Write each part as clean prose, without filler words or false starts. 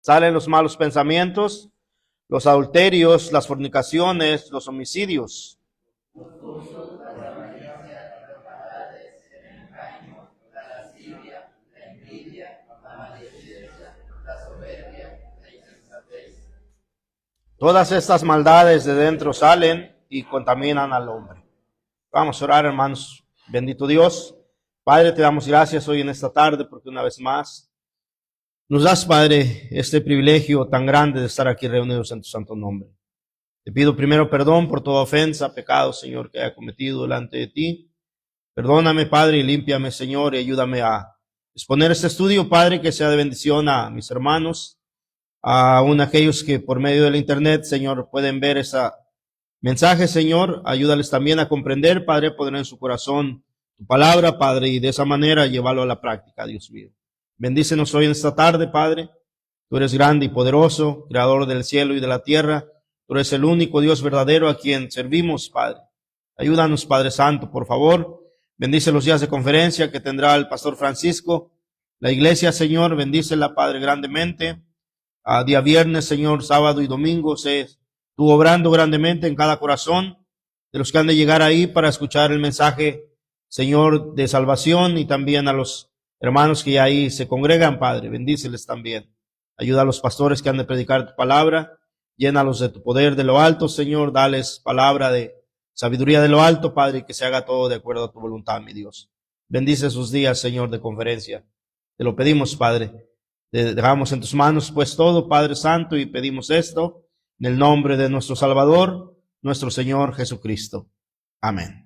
Salen los malos pensamientos, los adulterios, las fornicaciones, los homicidios. Todas estas maldades de dentro salen y contaminan al hombre. Vamos a orar, hermanos. Bendito Dios. Padre, te damos gracias hoy en esta tarde porque una vez más nos das, Padre, este privilegio tan grande de estar aquí reunidos en tu santo nombre. Te pido primero perdón por toda ofensa, pecado, Señor, que haya cometido delante de ti. Perdóname, Padre, y límpiame, Señor, y ayúdame a exponer este estudio, Padre, que sea de bendición a mis hermanos, aún aquellos que por medio del internet, Señor, pueden ver ese mensaje, Señor. Ayúdales también a comprender, Padre, poner en su corazón tu palabra, Padre, y de esa manera llevarlo a la práctica, Dios mío. Bendícenos hoy en esta tarde, Padre. Tú eres grande y poderoso, creador del cielo y de la tierra. Tú eres el único Dios verdadero a quien servimos, Padre. Ayúdanos, Padre Santo, por favor. Bendice los días de conferencia que tendrá el pastor Francisco. La iglesia, Señor, bendícela, Padre, grandemente. A día viernes, Señor, sábado y domingo, tú obrando grandemente en cada corazón de los que han de llegar ahí para escuchar el mensaje, Señor, de salvación, y también a los hermanos que ahí se congregan, Padre. Bendíceles también. Ayuda a los pastores que han de predicar tu palabra. Llénalos de tu poder de lo alto, Señor. Dales palabra de sabiduría de lo alto, Padre, y que se haga todo de acuerdo a tu voluntad, mi Dios. Bendice sus días, Señor, de conferencia. Te lo pedimos, Padre. Te dejamos en tus manos, pues, todo, Padre Santo, y pedimos esto en el nombre de nuestro Salvador, nuestro Señor Jesucristo. Amén.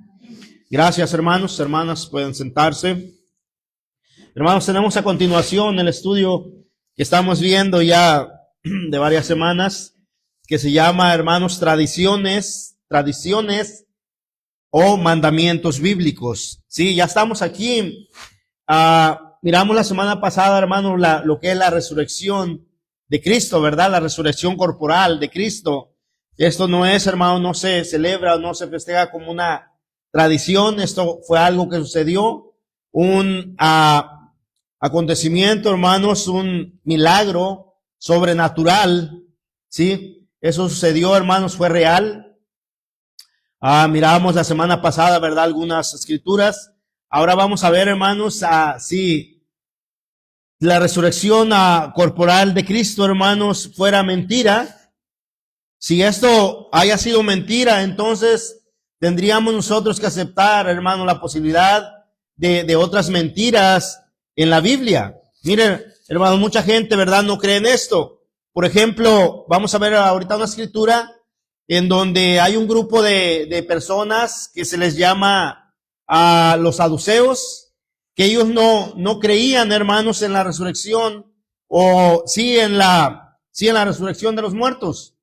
Gracias, hermanos, hermanas, pueden sentarse. Hermanos, tenemos a continuación el estudio que estamos viendo ya de varias semanas, que se llama, hermanos, tradiciones o mandamientos bíblicos. Sí, ya estamos aquí. Miramos la semana pasada, hermanos, lo que es la resurrección de Cristo, ¿verdad? La resurrección corporal de Cristo. Esto no es, hermano, no se celebra o no se festeja como una tradición. Esto fue algo que sucedió, un acontecimiento, hermanos, un milagro sobrenatural, ¿sí? Eso sucedió, hermanos, fue real. Miramos la semana pasada, ¿verdad? Algunas escrituras. Ahora vamos a ver, hermanos, si la resurrección corporal de Cristo, hermanos, fuera mentira. Si esto haya sido mentira, entonces tendríamos nosotros que aceptar, hermanos, la posibilidad de otras mentiras en la Biblia. Miren, hermanos, mucha gente, ¿verdad?, no cree en esto. Por ejemplo, vamos a ver ahorita una escritura en donde hay un grupo de personas que se les llama a los saduceos, que ellos no creían, hermanos, en la resurrección, o sí en la resurrección de los muertos.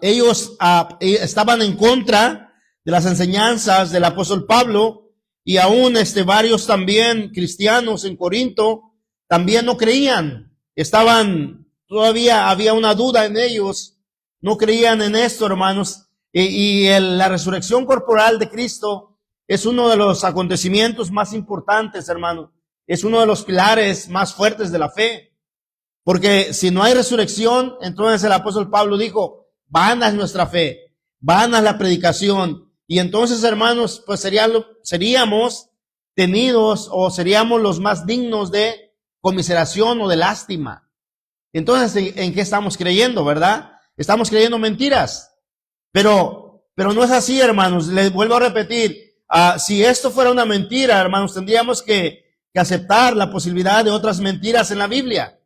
Ellos estaban en contra de las enseñanzas del apóstol Pablo, y aún varios también cristianos en Corinto también no creían. Todavía había una duda en ellos, no creían en esto, hermanos, la resurrección corporal de Cristo es uno de los acontecimientos más importantes, hermano. Es uno de los pilares más fuertes de la fe. Porque si no hay resurrección, entonces el apóstol Pablo dijo, vana es nuestra fe, vana es la predicación. Y entonces, hermanos, pues seríamos tenidos o seríamos los más dignos de conmiseración o de lástima. Entonces, ¿en qué estamos creyendo, verdad? Estamos creyendo mentiras. Pero no es así, hermanos. Les vuelvo a repetir. Si esto fuera una mentira, hermanos, tendríamos que aceptar la posibilidad de otras mentiras en la Biblia.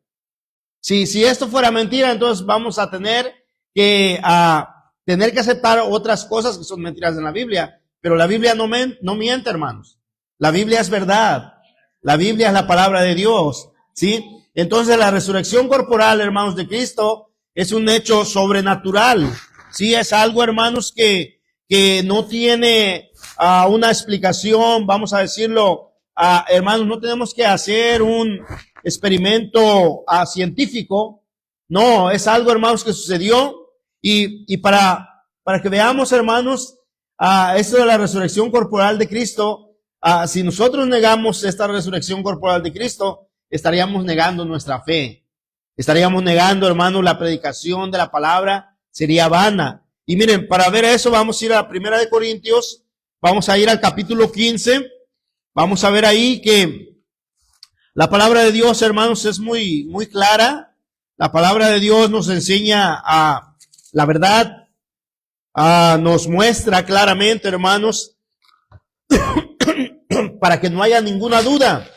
Si esto fuera mentira, entonces vamos a tener que aceptar otras cosas que son mentiras en la Biblia. Pero la Biblia no miente, hermanos. La Biblia es verdad. La Biblia es la palabra de Dios, ¿sí? Entonces la resurrección corporal, hermanos, de Cristo es un hecho sobrenatural. Sí, es algo, hermanos, que no tiene una explicación, vamos a decirlo, hermanos, no tenemos que hacer un experimento científico. No, es algo, hermanos, que sucedió, y para que veamos, hermanos, esto de la resurrección corporal de Cristo, si nosotros negamos esta resurrección corporal de Cristo, estaríamos negando nuestra fe. estaríamos negando, hermanos, la predicación de la palabra, sería vana. Y miren, para ver eso vamos a ir a 1 de Corintios, vamos a ir al capítulo 15, vamos a ver ahí que la palabra de Dios, hermanos, es muy clara. La palabra de Dios nos enseña la verdad, nos muestra claramente, hermanos, para que no haya ninguna duda.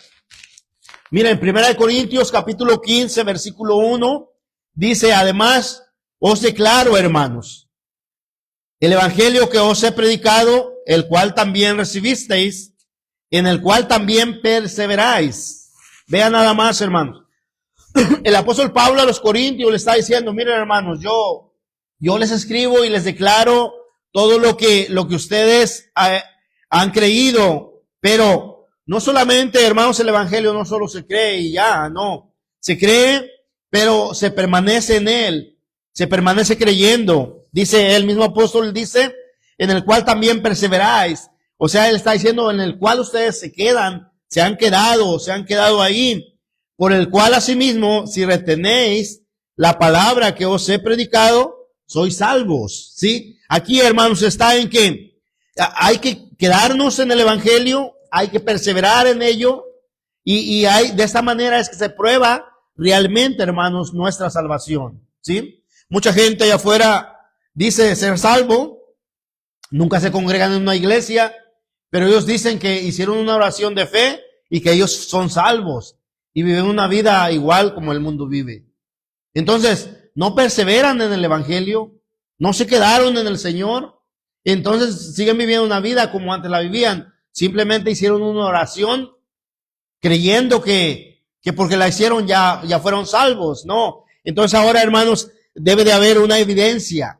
Miren, 1 Corintios capítulo 15, versículo 1, dice, además, os declaro, hermanos, el evangelio que os he predicado, el cual también recibisteis, en el cual también perseveráis. Vean nada más, hermanos. El apóstol Pablo a los Corintios le está diciendo, miren, hermanos, yo les escribo y les declaro todo lo que ustedes han creído, pero no solamente, hermanos, el evangelio no solo se cree y ya, no. Se cree, pero se permanece en él, se permanece creyendo. Dice el mismo apóstol, dice, en el cual también perseveráis. O sea, él está diciendo, en el cual ustedes se han quedado ahí, por el cual asimismo, si retenéis la palabra que os he predicado, sois salvos. ¿Sí? Aquí, hermanos, está en que hay que quedarnos en el evangelio, hay que perseverar en ello, y de esta manera es que se prueba realmente, hermanos, nuestra salvación. ¿Sí? Mucha gente allá afuera dice ser salvo, nunca se congregan en una iglesia, pero ellos dicen que hicieron una oración de fe y que ellos son salvos y viven una vida igual como el mundo vive. Entonces, no perseveran en el evangelio, no se quedaron en el Señor, entonces siguen viviendo una vida como antes la vivían. Simplemente hicieron una oración creyendo que porque la hicieron ya fueron salvos. No. Entonces ahora, hermanos, debe de haber una evidencia.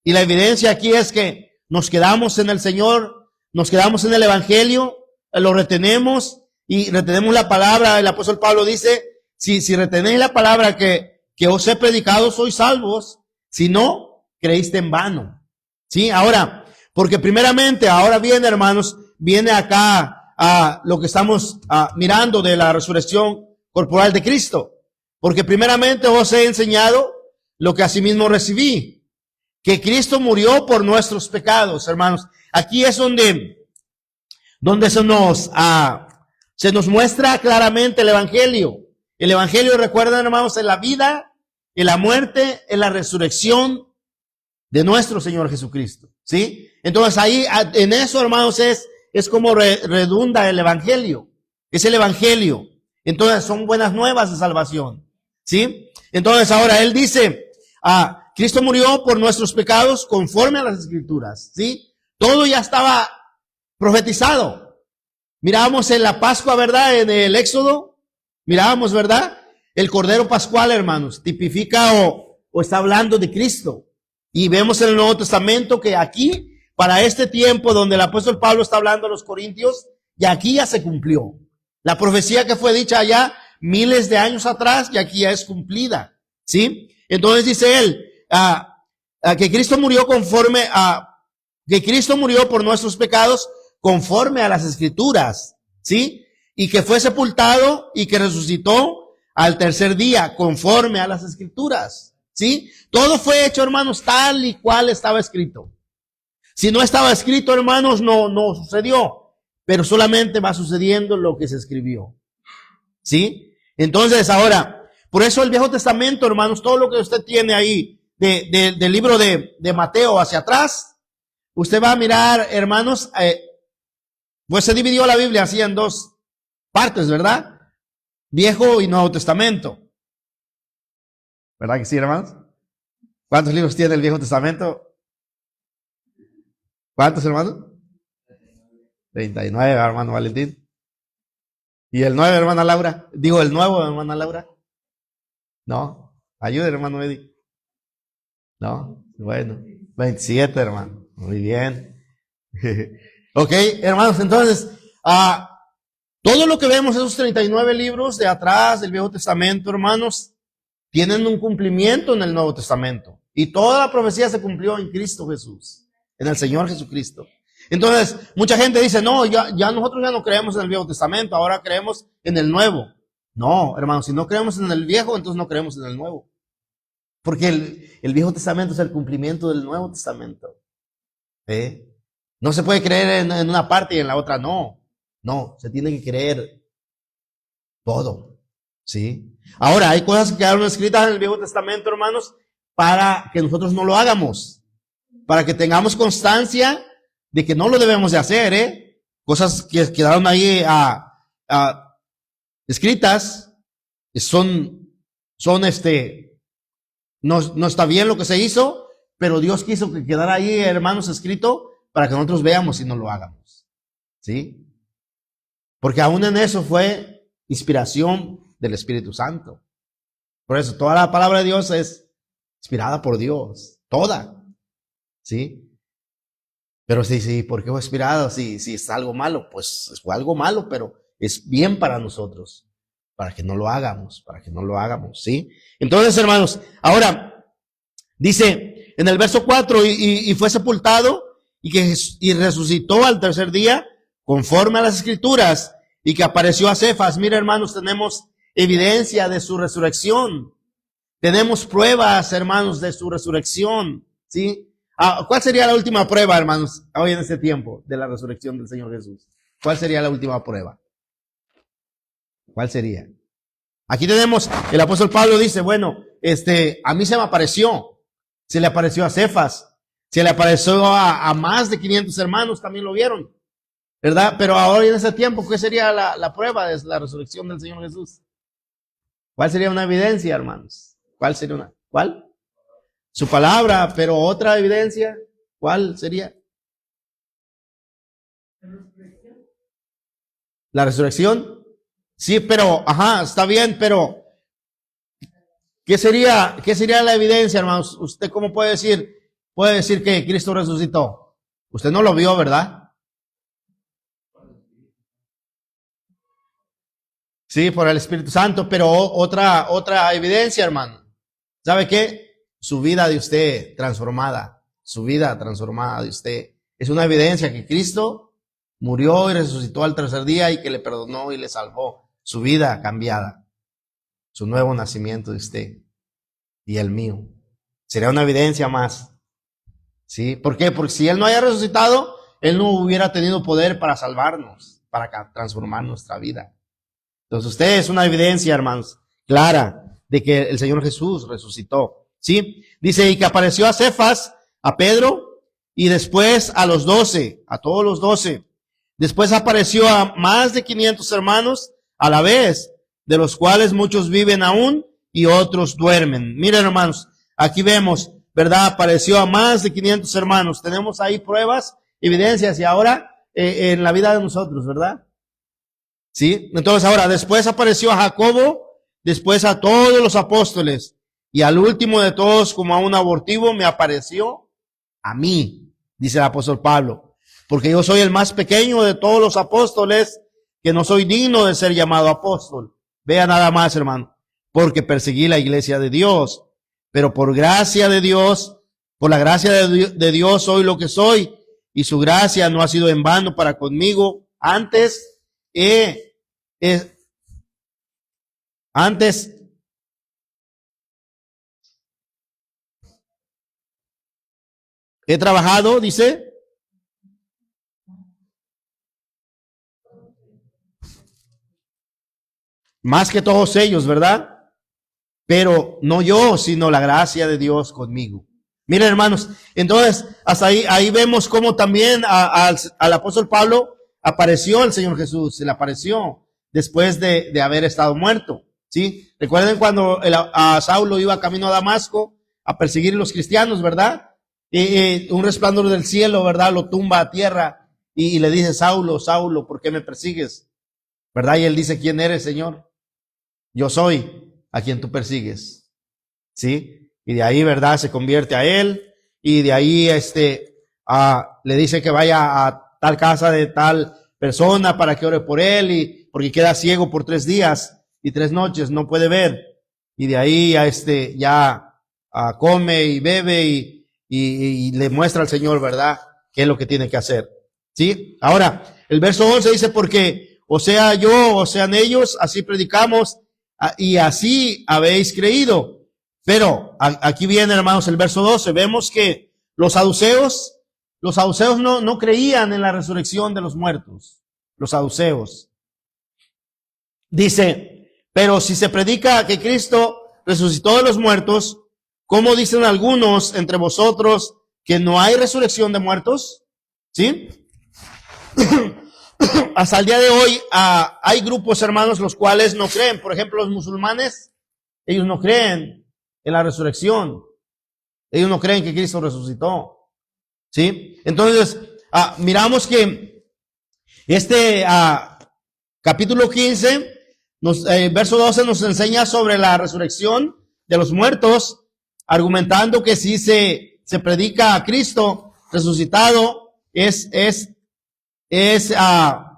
Y la evidencia aquí es que nos quedamos en el Señor, nos quedamos en el evangelio, lo retenemos y retenemos la palabra. El apóstol Pablo dice, si retenéis la palabra que os he predicado, sois salvos. Si no, creíste en vano. ¿Sí? Ahora, porque primeramente, ahora viene, hermanos, viene acá a lo que estamos mirando de la resurrección corporal de Cristo. Porque primeramente os he enseñado lo que asimismo recibí, que Cristo murió por nuestros pecados, hermanos. Aquí es donde se nos muestra claramente el evangelio. El evangelio, recuerden, hermanos, en la vida, en la muerte, en la resurrección de nuestro Señor Jesucristo. ¿Sí? Entonces ahí, en eso, hermanos, es como redunda el evangelio. Es el evangelio. Entonces son buenas nuevas de salvación. ¿Sí? Entonces ahora él dice, Cristo murió por nuestros pecados conforme a las Escrituras. ¿Sí? Todo ya estaba profetizado. Mirábamos en la Pascua, ¿verdad? En el Éxodo, mirábamos, ¿verdad? El Cordero Pascual, hermanos, tipifica o está hablando de Cristo. Y vemos en el Nuevo Testamento que aquí, para este tiempo donde el apóstol Pablo está hablando a los Corintios, y aquí ya se cumplió. La profecía que fue dicha allá miles de años atrás, y aquí ya es cumplida. ¿Sí? Entonces dice él, que Cristo murió que Cristo murió por nuestros pecados conforme a las Escrituras, ¿sí? Y que fue sepultado y que resucitó al tercer día conforme a las Escrituras, ¿sí? Todo fue hecho, hermanos, tal y cual estaba escrito. Si no estaba escrito, hermanos, no sucedió, pero solamente va sucediendo lo que se escribió, ¿sí? Entonces ahora, por eso el Viejo Testamento, hermanos, todo lo que usted tiene ahí del libro de Mateo hacia atrás, usted va a mirar, hermanos, pues se dividió la Biblia así en dos partes, ¿verdad? Viejo y Nuevo Testamento. ¿Verdad que sí, hermanos? ¿Cuántos libros tiene el Viejo Testamento? ¿Cuántos, hermanos? 39, hermano Valentín. ¿Y el 9, hermana Laura? Digo, el nuevo, hermana Laura. No, ayude, hermano Eddie. No, bueno, 27, hermano. Muy bien. Ok, hermanos, entonces, todo lo que vemos, esos 39 libros de atrás del Viejo Testamento, hermanos, tienen un cumplimiento en el Nuevo Testamento. Y toda la profecía se cumplió en Cristo Jesús, en el Señor Jesucristo. Entonces, mucha gente dice, no, ya nosotros ya no creemos en el Viejo Testamento, ahora creemos en el Nuevo. No, hermanos, si no creemos en el viejo, entonces no creemos en el nuevo. Porque el Viejo Testamento es el cumplimiento del Nuevo Testamento. No se puede creer en una parte y en la otra no. No, se tiene que creer todo. ¿Sí? Ahora, hay cosas que quedaron escritas en el Viejo Testamento, hermanos, para que nosotros no lo hagamos. Para que tengamos constancia de que no lo debemos de hacer, Cosas que quedaron ahí escritas, no está bien lo que se hizo, pero Dios quiso que quedara ahí, hermanos, escrito para que nosotros veamos y no lo hagamos. ¿Sí? Porque aún en eso fue inspiración del Espíritu Santo. Por eso, toda la palabra de Dios es inspirada por Dios. Toda. ¿Sí? Pero sí, ¿por qué fue inspirada? Si es algo malo, pues fue algo malo, pero es bien para nosotros. Para que no lo hagamos, ¿sí? Entonces, hermanos, ahora, dice en el verso 4, y fue sepultado, y resucitó al tercer día, conforme a las Escrituras, y que apareció a Cefas. Mira, hermanos, tenemos evidencia de su resurrección. Tenemos pruebas, hermanos, de su resurrección, ¿sí? ¿Cuál sería la última prueba, hermanos, hoy en este tiempo de la resurrección del Señor Jesús? ¿Cuál sería la última prueba? ¿Cuál sería? Aquí tenemos, el apóstol Pablo dice, bueno, a mí se me apareció, se le apareció a Cefas, se le apareció a más de 500 hermanos, también lo vieron, ¿verdad? Pero ahora en ese tiempo, ¿qué sería la prueba de la resurrección del Señor Jesús? ¿Cuál sería una evidencia, hermanos? ¿Cuál? Su palabra, pero otra evidencia, ¿cuál sería? ¿La resurrección? Sí, pero, está bien, pero ¿qué sería la evidencia, hermanos? ¿Usted cómo puede decir que Cristo resucitó? Usted no lo vio, ¿verdad? Sí, por el Espíritu Santo, pero otra evidencia, hermano. ¿Sabe qué? Su vida de usted transformada, de usted. Es una evidencia que Cristo murió y resucitó al tercer día y que le perdonó y le salvó. Su vida cambiada, su nuevo nacimiento de usted y el mío. Sería una evidencia más. ¿Sí? ¿Por qué? Porque si Él no haya resucitado, Él no hubiera tenido poder para salvarnos, para transformar nuestra vida. Entonces usted es una evidencia, hermanos, clara de que el Señor Jesús resucitó. ¿Sí? Dice, y que apareció a Cefas, a Pedro, y después a los 12, a todos los 12. Después apareció a más de 500 hermanos a la vez, de los cuales muchos viven aún y otros duermen. Miren, hermanos, aquí vemos, ¿verdad? Apareció a más de 500 hermanos. Tenemos ahí pruebas, evidencias, y ahora en la vida de nosotros, ¿verdad? ¿Sí? Entonces ahora, después apareció a Jacobo, después a todos los apóstoles. Y al último de todos, como a un abortivo, me apareció a mí, dice el apóstol Pablo. Porque yo soy el más pequeño de todos los apóstoles, que no soy digno de ser llamado apóstol. Vea nada más, hermano. Porque perseguí la iglesia de Dios. Pero por gracia de Dios, por la gracia de Dios soy lo que soy. Y su gracia no ha sido en vano para conmigo. Antes he trabajado, dice, más que todos ellos, ¿verdad? Pero no yo, sino la gracia de Dios conmigo. Miren, hermanos, entonces, hasta ahí vemos cómo también al apóstol Pablo apareció el Señor Jesús, se le apareció después de haber estado muerto, ¿sí? Recuerden cuando a Saulo iba camino a Damasco a perseguir a los cristianos, ¿verdad? Un resplandor del cielo, ¿verdad? Lo tumba a tierra y le dice, Saulo, Saulo, ¿por qué me persigues? ¿Verdad? Y él dice, ¿quién eres, Señor? Yo soy a quien tú persigues. ¿Sí? Y de ahí, ¿verdad? Se convierte a él y de ahí le dice que vaya a tal casa de tal persona para que ore por él porque queda ciego por 3 días y 3 noches, no puede ver. Y de ahí ya come y bebe y le muestra al Señor, ¿verdad? ¿Qué es lo que tiene que hacer? ¿Sí? Ahora, el verso 11 dice, porque o sea yo, o sean ellos, así predicamos y así habéis creído. Pero aquí viene, hermanos, el verso 12. Vemos que los saduceos no creían en la resurrección de los muertos. Los saduceos. Dice, pero si se predica que Cristo resucitó de los muertos, ¿cómo dicen algunos entre vosotros que no hay resurrección de muertos? ¿Sí? Hasta el día de hoy hay grupos, hermanos, los cuales no creen. Por ejemplo, los musulmanes, ellos no creen en la resurrección. Ellos no creen que Cristo resucitó. ¿Sí? Entonces, miramos que capítulo 15, verso 12 nos enseña sobre la resurrección de los muertos, argumentando que si se predica a Cristo resucitado, es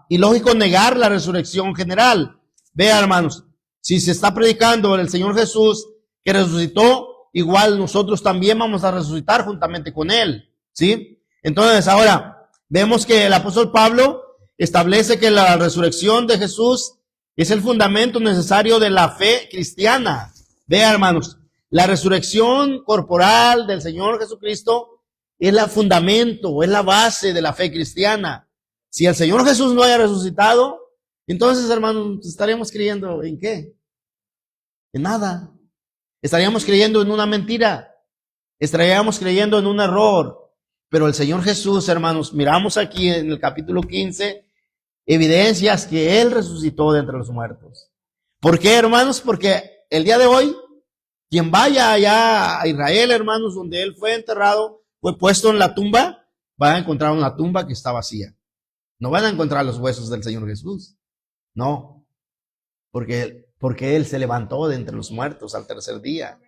ilógico negar la resurrección general. Vea, hermanos, si se está predicando el Señor Jesús que resucitó, igual nosotros también vamos a resucitar juntamente con Él. ¿Sí? Entonces, ahora, vemos que el apóstol Pablo establece que la resurrección de Jesús es el fundamento necesario de la fe cristiana. Vea, hermanos, la resurrección corporal del Señor Jesucristo es el fundamento, es la base de la fe cristiana. Si el Señor Jesús no haya resucitado, entonces, hermanos, estaríamos creyendo ¿en qué? En nada. Estaríamos creyendo en una mentira. Estaríamos creyendo en un error. Pero el Señor Jesús, hermanos, miramos aquí en el capítulo 15, evidencias que Él resucitó de entre los muertos. ¿Por qué, hermanos? Porque el día de hoy, quien vaya allá a Israel, hermanos, donde Él fue enterrado, fue puesto en la tumba, van a encontrar una tumba que está vacía. No van a encontrar los huesos del Señor Jesús. No. Porque Él se levantó de entre los muertos al tercer día.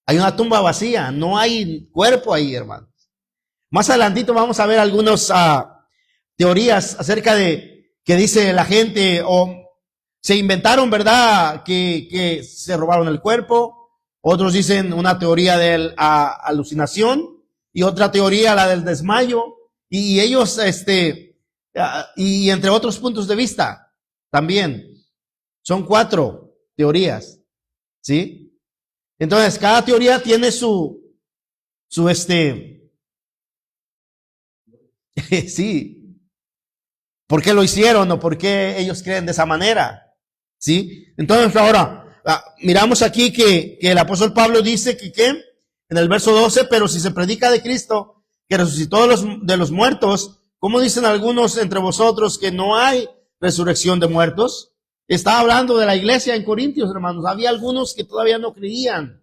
Hay una tumba vacía, no hay cuerpo ahí, hermanos. Más adelantito vamos a ver algunas teorías acerca de que dice la gente o se inventaron, ¿verdad? Que se robaron el cuerpo. Otros dicen una teoría de la alucinación y otra teoría la del desmayo. Y ellos, y entre otros puntos de vista también. Son 4 teorías, ¿sí? Entonces, cada teoría tiene su sí. ¿Por qué lo hicieron o por qué ellos creen de esa manera? ¿Sí? Entonces ahora, miramos aquí que el apóstol Pablo dice que en el verso 12, pero si se predica de Cristo, que resucitó de los muertos, ¿cómo dicen algunos entre vosotros que no hay resurrección de muertos? Está hablando de la iglesia en Corintios, hermanos. Había algunos que todavía no creían.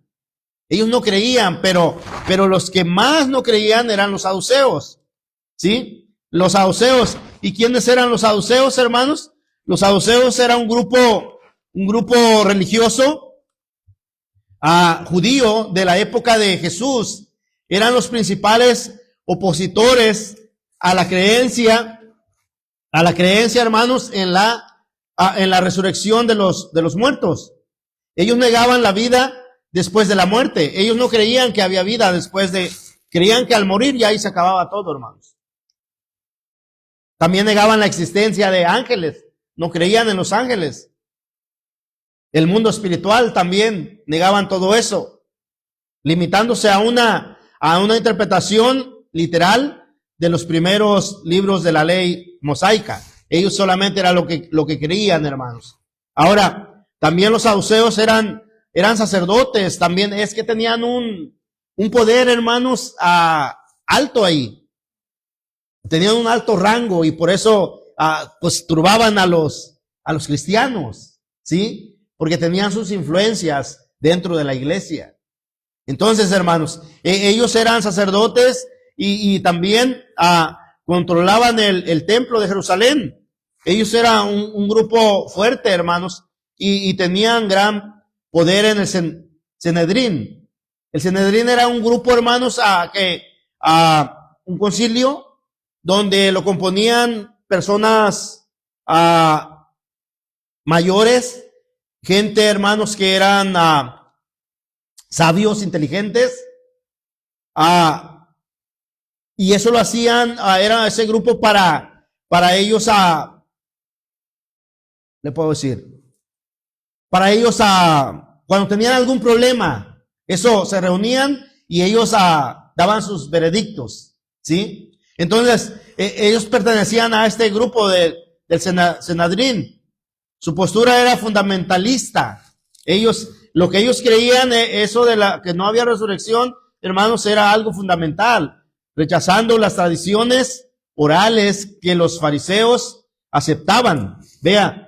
Ellos no creían, pero los que más no creían eran los saduceos. ¿Sí? Los saduceos. ¿Y quiénes eran los saduceos, hermanos? Los saduceos era un grupo religioso judío de la época de Jesús. Eran los principales opositores a la creencia, hermanos, en la resurrección de los muertos. Ellos negaban la vida después de la muerte. Ellos no creían que había vida creían que al morir ya ahí se acababa todo, hermanos. También negaban la existencia de ángeles, no creían en los ángeles. El mundo espiritual también negaban todo eso, limitándose a una interpretación literal de los primeros libros de la ley mosaica. Ellos solamente era lo que creían, hermanos. Ahora, también los saduceos eran sacerdotes, también es que tenían un poder, hermanos, alto ahí. Tenían un alto rango y por eso pues turbaban a los cristianos, ¿sí? Porque tenían sus influencias dentro de la iglesia. Entonces, hermanos, ellos eran sacerdotes y también controlaban el templo de Jerusalén. Ellos eran un grupo fuerte, hermanos, y tenían gran poder en el Sanedrín. El Sanedrín era un grupo, hermanos, un concilio donde lo componían personas mayores, gente, hermanos, que eran sabios, inteligentes, y eso lo hacían, era ese grupo para ellos, le puedo decir, para ellos, cuando tenían algún problema, eso se reunían y ellos daban sus veredictos, ¿sí? Entonces, ellos pertenecían a este grupo del Sanedrín. Su postura era fundamentalista. Lo que ellos creían, eso de que no había resurrección, hermanos, era algo fundamental, rechazando las tradiciones orales que los fariseos aceptaban. Vea,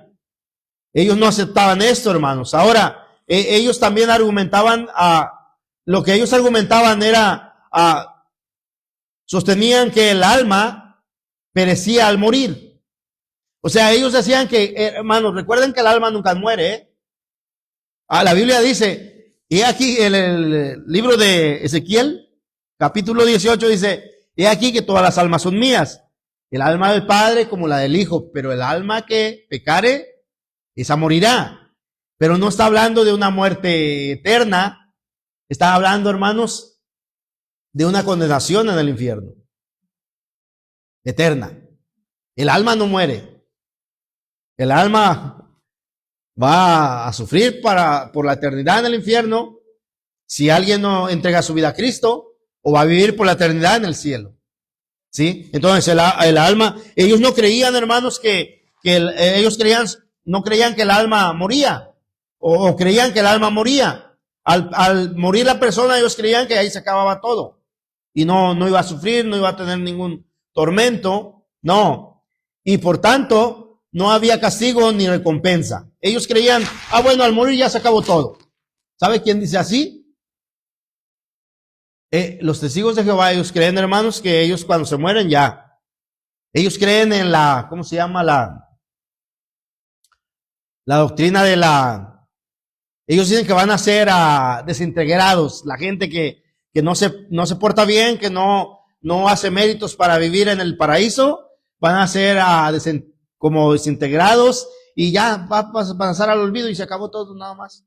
ellos no aceptaban esto, hermanos. Ahora, ellos también argumentaban, lo que ellos argumentaban era, sostenían que el alma perecía al morir. O sea, ellos decían que, hermanos, recuerden que el alma nunca muere, ¿eh? La Biblia dice, y aquí el libro de Ezequiel, capítulo 18, dice, he aquí que todas las almas son mías, el alma del Padre como la del Hijo, pero el alma que pecare, esa morirá. Pero no está hablando de una muerte eterna, está hablando, hermanos, de una condenación en el infierno, eterna. El alma no muere, el alma va a sufrir por la eternidad en el infierno si alguien no entrega su vida a Cristo, o va a vivir por la eternidad en el cielo. ¿Sí? Entonces el alma, ellos no creían, hermanos, no creían que el alma moría, o creían que el alma moría. Al morir la persona, ellos creían que ahí se acababa todo, y no iba a sufrir, no iba a tener ningún tormento, no. Y por tanto, no había castigo ni recompensa. Ellos creían, bueno, al morir ya se acabó todo. ¿Sabe quién dice así? Los testigos de Jehová, ellos creen, hermanos, que ellos cuando se mueren ya. Ellos creen en ¿cómo se llama? La doctrina ellos dicen que van a ser desintegrados. La gente que no se porta bien, que no hace méritos para vivir en el paraíso, van a ser como desintegrados, y ya va a pasar al olvido y se acabó todo nada más.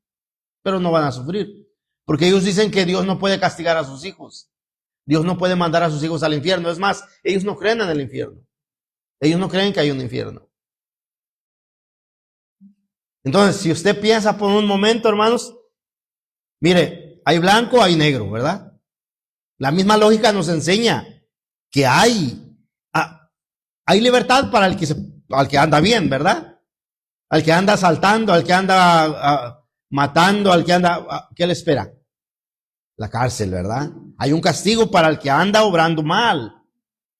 Pero no van a sufrir, porque ellos dicen que Dios no puede castigar a sus hijos. Dios no puede mandar a sus hijos al infierno. Es más, ellos no creen en el infierno. Ellos no creen que hay un infierno. Entonces, si usted piensa por un momento, hermanos, mire, hay blanco, hay negro, ¿verdad? La misma lógica nos enseña que hay libertad para al que anda bien, ¿verdad? Al que anda asaltando, al que anda matando, al que anda, ¿qué le espera? La cárcel, ¿verdad? Hay un castigo para el que anda obrando mal,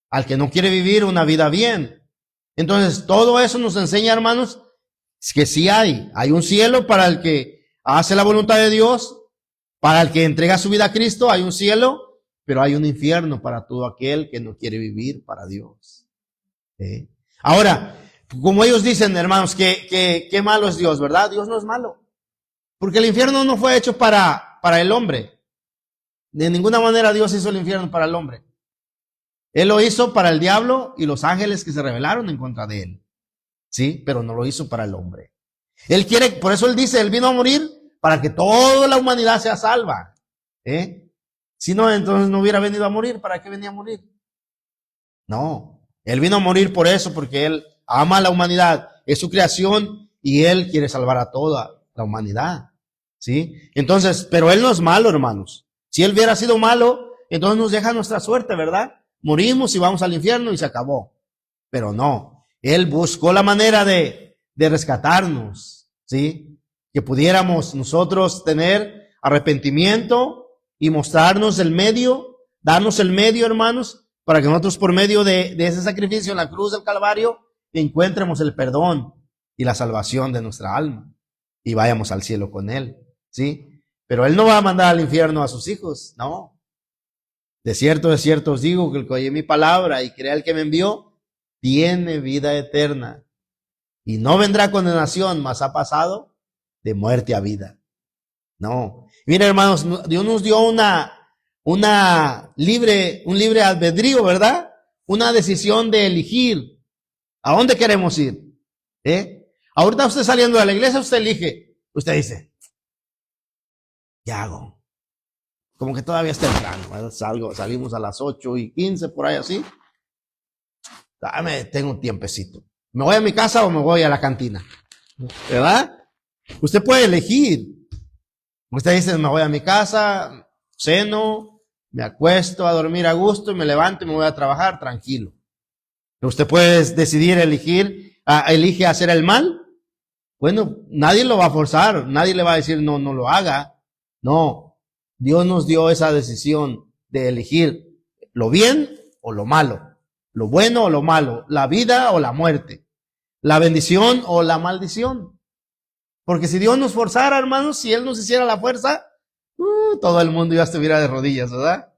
al que no quiere vivir una vida bien. Entonces, todo eso nos enseña, hermanos, que sí hay un cielo para el que hace la voluntad de Dios, para el que entrega su vida a Cristo, hay un cielo, pero hay un infierno para todo aquel que no quiere vivir para Dios. ¿Sí? Ahora, como ellos dicen, hermanos, que malo es Dios, ¿verdad? Dios no es malo, porque el infierno no fue hecho para el hombre. De ninguna manera Dios hizo el infierno para el hombre. Él lo hizo para el diablo y los ángeles que se rebelaron en contra de él. Sí, pero no lo hizo para el hombre. Él quiere, por eso él dice, él vino a morir para que toda la humanidad sea salva. Si no, entonces no hubiera venido a morir. ¿Para qué venía a morir? No, él vino a morir por eso, porque él ama a la humanidad, es su creación y él quiere salvar a toda la humanidad. ¿Sí? Entonces, pero él no es malo, hermanos. Si él hubiera sido malo, entonces nos deja nuestra suerte, ¿verdad? Morimos y vamos al infierno y se acabó. Pero no, él buscó la manera de rescatarnos, ¿sí? Que pudiéramos nosotros tener arrepentimiento y mostrarnos el medio, darnos el medio, hermanos, para que nosotros por medio de ese sacrificio en la cruz del Calvario encuentremos el perdón y la salvación de nuestra alma y vayamos al cielo con él, ¿sí? Pero él no va a mandar al infierno a sus hijos, no. De cierto os digo que el que oye mi palabra y crea el que me envió, tiene vida eterna y no vendrá condenación, mas ha pasado de muerte a vida. No. Mira, hermanos, Dios nos dio un libre albedrío, ¿verdad? Una decisión de elegir a dónde queremos ir. Ahorita usted saliendo de la iglesia, usted elige. Usted dice, ¿qué hago? Como que todavía está temprano, ¿verdad? Salimos a las 8:15, por ahí así. Tengo un tiempecito. ¿Me voy a mi casa o me voy a la cantina? ¿Verdad? Usted puede elegir. Usted dice, me voy a mi casa, ceno, me acuesto a dormir a gusto y me levanto y me voy a trabajar tranquilo. Usted puede decidir elige hacer el mal. Bueno, nadie lo va a forzar, nadie le va a decir no lo haga. No, Dios nos dio esa decisión de elegir lo bien o lo malo, lo bueno o lo malo, la vida o la muerte, la bendición o la maldición. Porque si Dios nos forzara, hermanos, si Él nos hiciera la fuerza, todo el mundo ya estuviera de rodillas, ¿verdad?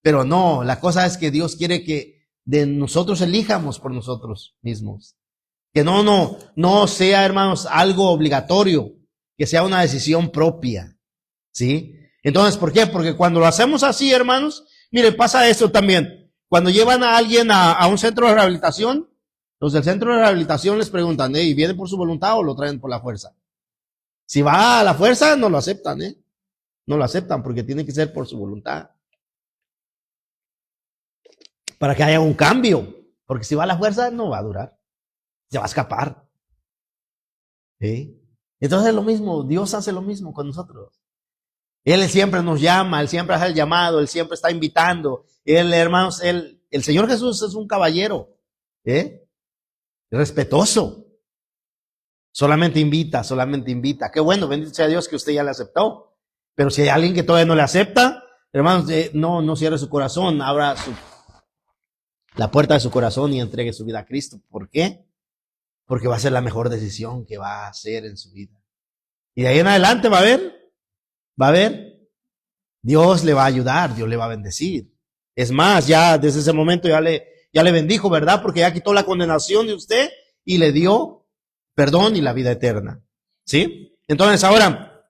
Pero no, la cosa es que Dios quiere que de nosotros elijamos por nosotros mismos. Que no sea, hermanos, algo obligatorio, que sea una decisión propia, ¿sí? Entonces, ¿por qué? Porque cuando lo hacemos así, hermanos, mire, pasa esto también. Cuando llevan a alguien a un centro de rehabilitación, los del centro de rehabilitación les preguntan, ¿viene por su voluntad o lo traen por la fuerza? Si va a la fuerza, no lo aceptan, No lo aceptan porque tiene que ser por su voluntad. Para que haya un cambio. Porque si va a la fuerza, no va a durar. Se va a escapar. ¿Sí? Entonces es lo mismo. Dios hace lo mismo con nosotros. Él siempre nos llama, Él siempre hace el llamado, Él siempre está invitando. Él, hermanos, el Señor Jesús es un caballero. Respetuoso. Solamente invita. Qué bueno, bendito sea Dios que usted ya le aceptó. Pero si hay alguien que todavía no le acepta, hermanos, no cierre su corazón, abra la puerta de su corazón y entregue su vida a Cristo. ¿Por qué? Porque va a ser la mejor decisión que va a hacer en su vida. Y de ahí en adelante va a ver, Dios le va a ayudar, Dios le va a bendecir. Es más, ya desde ese momento ya le bendijo, ¿verdad? Porque ya quitó la condenación de usted y le dio perdón y la vida eterna. ¿Sí? Entonces ahora,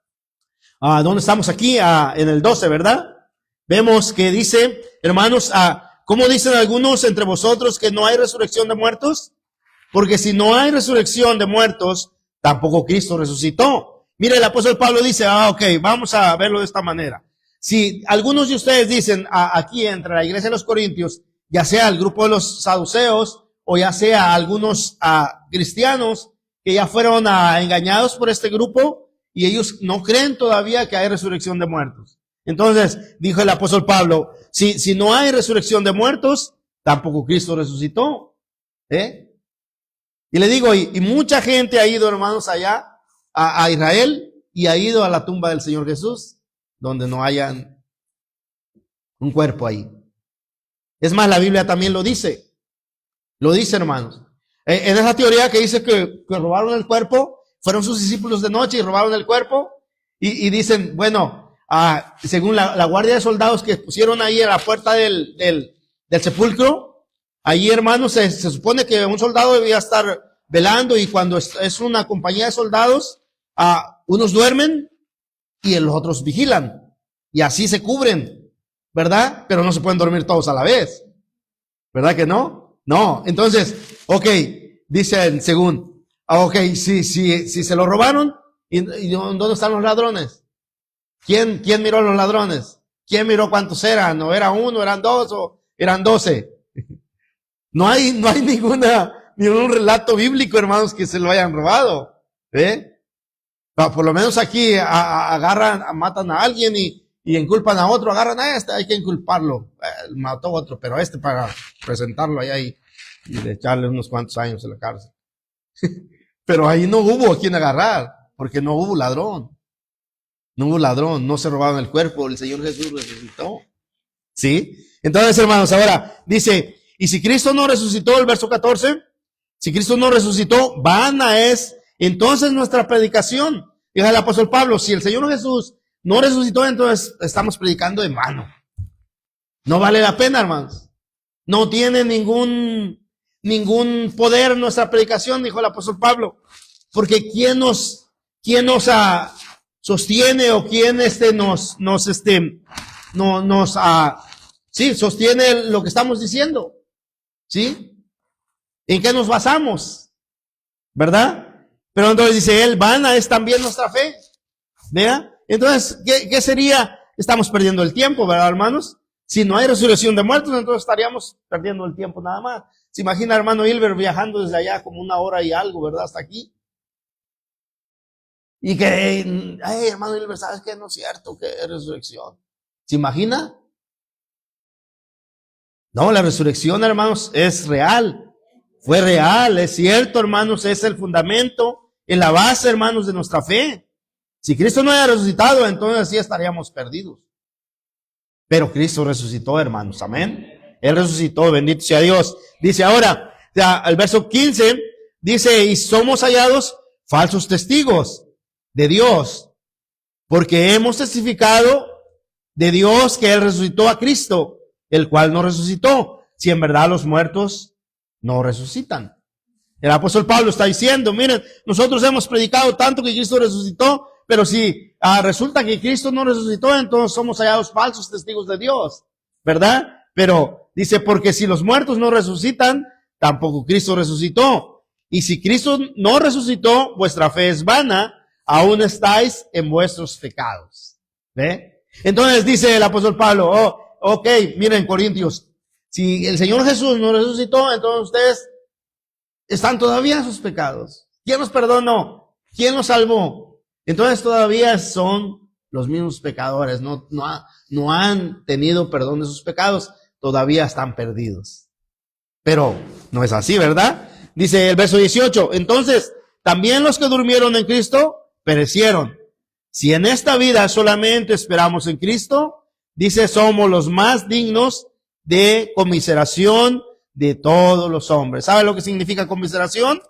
¿dónde estamos aquí? En el 12, ¿verdad? Vemos que dice, hermanos, ¿cómo dicen algunos entre vosotros que no hay resurrección de muertos? Porque si no hay resurrección de muertos, tampoco Cristo resucitó. Mire, el apóstol Pablo dice, ok, vamos a verlo de esta manera. Si algunos de ustedes dicen aquí entre la iglesia de los Corintios, ya sea el grupo de los saduceos o ya sea algunos cristianos que ya fueron engañados por este grupo y ellos no creen todavía que hay resurrección de muertos. Entonces, dijo el apóstol Pablo, si no hay resurrección de muertos, tampoco Cristo resucitó. Y le digo, y mucha gente ha ido, hermanos, allá a Israel y ha ido a la tumba del Señor Jesús, donde no hayan un cuerpo ahí. Es más, la Biblia también lo dice, hermanos. En esa teoría que dice que robaron el cuerpo, fueron sus discípulos de noche y robaron el cuerpo, y dicen, bueno, según la guardia de soldados que pusieron ahí a la puerta del sepulcro, ahí, hermanos, se supone que un soldado debía estar velando, y cuando es una compañía de soldados, unos duermen y los otros vigilan, y así se cubren, ¿verdad? Pero no se pueden dormir todos a la vez, ¿verdad que no? No, entonces, ok, dicen según, ok, si se lo robaron, ¿y dónde están los ladrones? ¿Quién miró a los ladrones? ¿Quién miró cuántos eran? ¿O era uno, eran dos, o eran 12? No hay ningún relato bíblico, hermanos, que se lo hayan robado. Por lo menos aquí matan a alguien y inculpan a otro, agarran a este, hay que inculparlo. Mató a otro, pero para presentarlo allá y echarle unos cuantos años en la cárcel. Pero ahí no hubo a quien agarrar, porque no hubo ladrón. No se robaron el cuerpo, el Señor Jesús resucitó. ¿Sí? Entonces, hermanos, ahora dice, y si Cristo no resucitó, el verso 14, si Cristo no resucitó, vana es entonces nuestra predicación. Dice el apóstol Pablo, si el Señor Jesús no resucitó, entonces estamos predicando en vano. No vale la pena, hermanos. No tiene ningún poder nuestra predicación, dijo el apóstol Pablo. Porque ¿quién nos sostiene, o quién sostiene lo que estamos diciendo? ¿Sí? ¿En qué nos basamos? ¿Verdad? Pero entonces dice él, vana es también nuestra fe. ¿Verdad? Entonces, ¿qué sería? Estamos perdiendo el tiempo, ¿verdad, hermanos? Si no hay resurrección de muertos, entonces estaríamos perdiendo el tiempo nada más. ¿Se imagina, hermano Hilbert, viajando desde allá como 1 hora y algo, ¿verdad? Hasta aquí. Y que, ay, hermano Hilbert, ¿sabes qué? No es cierto que es resurrección. ¿Se imagina? No, la resurrección, hermanos, es real. Fue real, es cierto, hermanos, es el fundamento, es la base, hermanos, de nuestra fe. Si Cristo no haya resucitado, entonces sí estaríamos perdidos. Pero Cristo resucitó, hermanos, amén. Él resucitó, bendito sea Dios. Dice ahora, el verso 15, dice, y somos hallados falsos testigos de Dios, porque hemos testificado de Dios que Él resucitó a Cristo, el cual no resucitó, si en verdad los muertos no resucitan. El apóstol Pablo está diciendo, miren, nosotros hemos predicado tanto que Cristo resucitó, pero si resulta que Cristo no resucitó, entonces somos hallados falsos testigos de Dios, ¿verdad? Pero dice, porque si los muertos no resucitan, tampoco Cristo resucitó. Y si Cristo no resucitó, vuestra fe es vana, aún estáis en vuestros pecados. ¿Ve? Entonces dice el apóstol Pablo, ok, miren Corintios, si el Señor Jesús no resucitó, entonces ustedes están todavía en sus pecados. ¿Quién los perdonó? ¿Quién los salvó? Entonces todavía son los mismos pecadores, no han tenido perdón de sus pecados, todavía están perdidos. Pero no es así, ¿verdad? Dice el verso 18, entonces también los que durmieron en Cristo perecieron. Si en esta vida solamente esperamos en Cristo, dice, somos los más dignos de conmiseración de todos los hombres. ¿Sabe lo que significa conmiseración?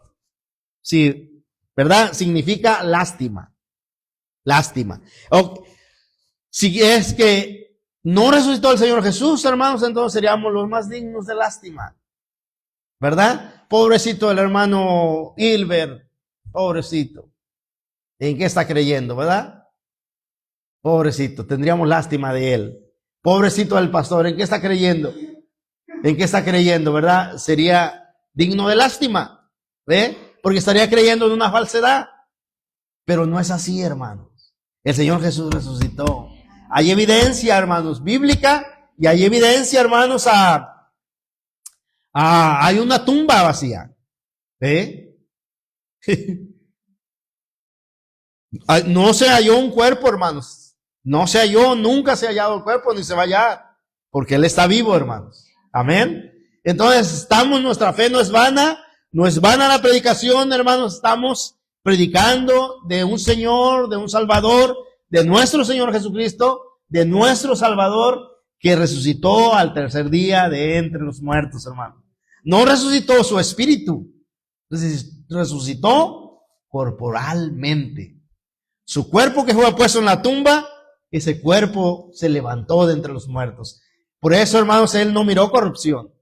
Sí, ¿verdad? Significa lástima. Lástima. Si es que no resucitó el Señor Jesús, hermanos, entonces seríamos los más dignos de lástima. ¿Verdad? Pobrecito el hermano Hilbert. Pobrecito. ¿En qué está creyendo, verdad? Pobrecito, tendríamos lástima de él. Pobrecito del pastor, ¿en qué está creyendo? ¿En qué está creyendo, verdad? Sería digno de lástima, ¿ve? Porque estaría creyendo en una falsedad. Pero no es así, hermanos. El Señor Jesús resucitó. Hay evidencia, hermanos, bíblica, y hay evidencia, hermanos, hay una tumba vacía. ¿Ve? No se halló un cuerpo, hermanos. No se halló, nunca se ha hallado el cuerpo, ni se va a hallar, porque Él está vivo, hermanos. Amén. Entonces, nuestra fe no es vana la predicación, hermanos, estamos predicando de un Señor, de un Salvador, de nuestro Señor Jesucristo, de nuestro Salvador, que resucitó al tercer día de entre los muertos, hermanos. No resucitó su espíritu, resucitó corporalmente. Su cuerpo que fue puesto en la tumba, ese cuerpo se levantó de entre los muertos. Por eso, hermanos, Él no miró corrupción.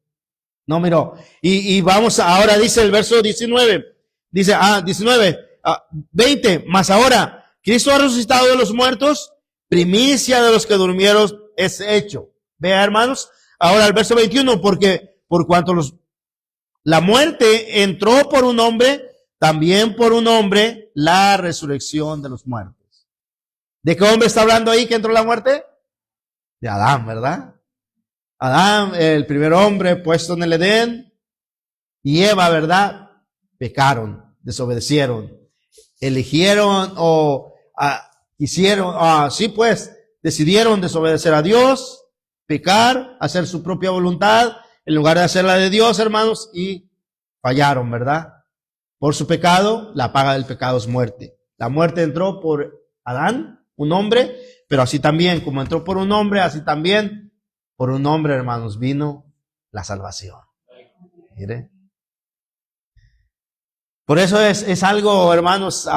No miró. Y vamos, ahora dice el verso 19. Dice, 20. Mas ahora, Cristo ha resucitado de los muertos, primicia de los que durmieron es hecho. Vea, hermanos. Ahora el verso 21. Porque por cuanto la muerte entró por un hombre, también por un hombre la resurrección de los muertos. ¿De qué hombre está hablando ahí que entró la muerte? De Adán, ¿verdad? Adán, el primer hombre puesto en el Edén, y Eva, ¿verdad? Pecaron, desobedecieron, eligieron decidieron desobedecer a Dios, pecar, hacer su propia voluntad, en lugar de hacer la de Dios, hermanos, y fallaron, ¿verdad? Por su pecado, la paga del pecado es muerte. La muerte entró por Adán, un hombre, pero así también, como entró por un hombre, así también por un hombre, hermanos, vino la salvación. Mire. Por eso es algo, hermanos,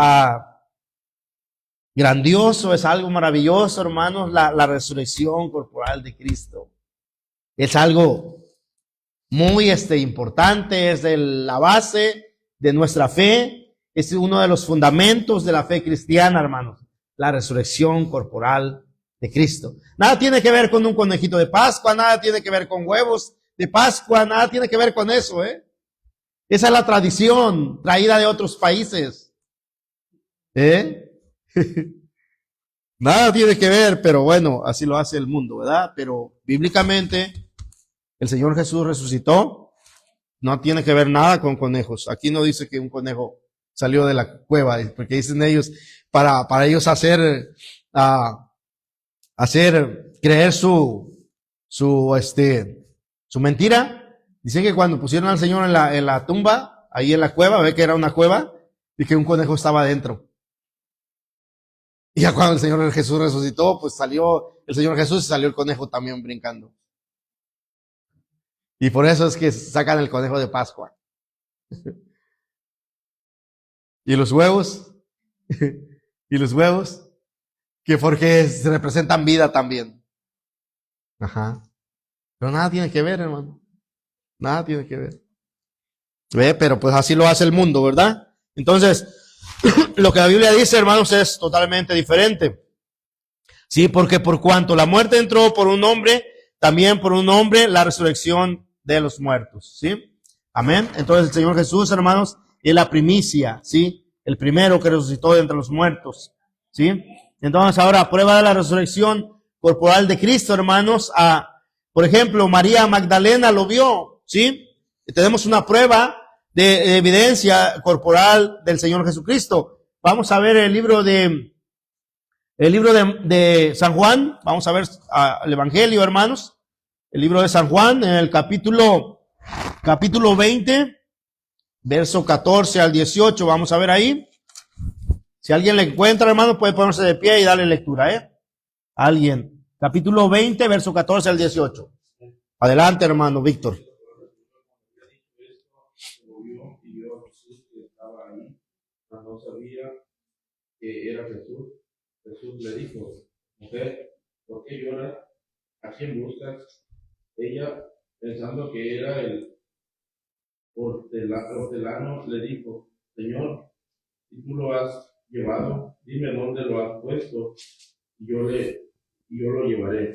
grandioso, es algo maravilloso, hermanos, la resurrección corporal de Cristo. Es algo muy importante, es de la base de nuestra fe, es uno de los fundamentos de la fe cristiana, hermanos, la resurrección corporal de Cristo. Nada tiene que ver con un conejito de Pascua, nada tiene que ver con huevos de Pascua, nada tiene que ver con eso, Esa es la tradición traída de otros países. Nada tiene que ver, pero bueno, así lo hace el mundo, ¿verdad? Pero bíblicamente el Señor Jesús resucitó, no tiene que ver nada con conejos. Aquí no dice que un conejo salió de la cueva, porque dicen ellos, para ellos hacer creer su mentira. Dicen que cuando pusieron al Señor en la tumba, ahí en la cueva, ve que era una cueva, y que un conejo estaba adentro. Y ya cuando el Señor Jesús resucitó, pues salió el Señor Jesús y salió el conejo también brincando. Y por eso es que sacan el conejo de Pascua. Y los huevos, que porque representan vida también. Ajá. Pero nada tiene que ver, hermano. Nada tiene que ver. ¿Ve? Pero pues así lo hace el mundo, ¿verdad? Entonces, lo que la Biblia dice, hermanos, es totalmente diferente. Sí, porque por cuanto la muerte entró por un hombre, también por un hombre la resurrección de los muertos. ¿Sí? Amén. Entonces el Señor Jesús, hermanos, es la primicia, ¿sí? El primero que resucitó de entre los muertos. ¿Sí? Entonces ahora, prueba de la resurrección corporal de Cristo, hermanos. Por ejemplo, María Magdalena lo vio, ¿sí? Y tenemos una prueba de evidencia corporal del Señor Jesucristo. Vamos a ver el libro de San Juan. Vamos a ver el Evangelio, hermanos. El libro de San Juan, en el capítulo 20, verso 14 al 18. Vamos a ver ahí. Si alguien le encuentra, hermano, puede ponerse de pie y darle lectura, Alguien. Capítulo 20, verso 14 al 18. Adelante, hermano Víctor. No sabía que era Jesús. Jesús le dijo: mujer, ¿por qué lloras? ¿A quién buscas? Ella, pensando que era el hortelano, le dijo: Señor, si tú lo has llevado, dime dónde lo has puesto, y yo lo llevaré.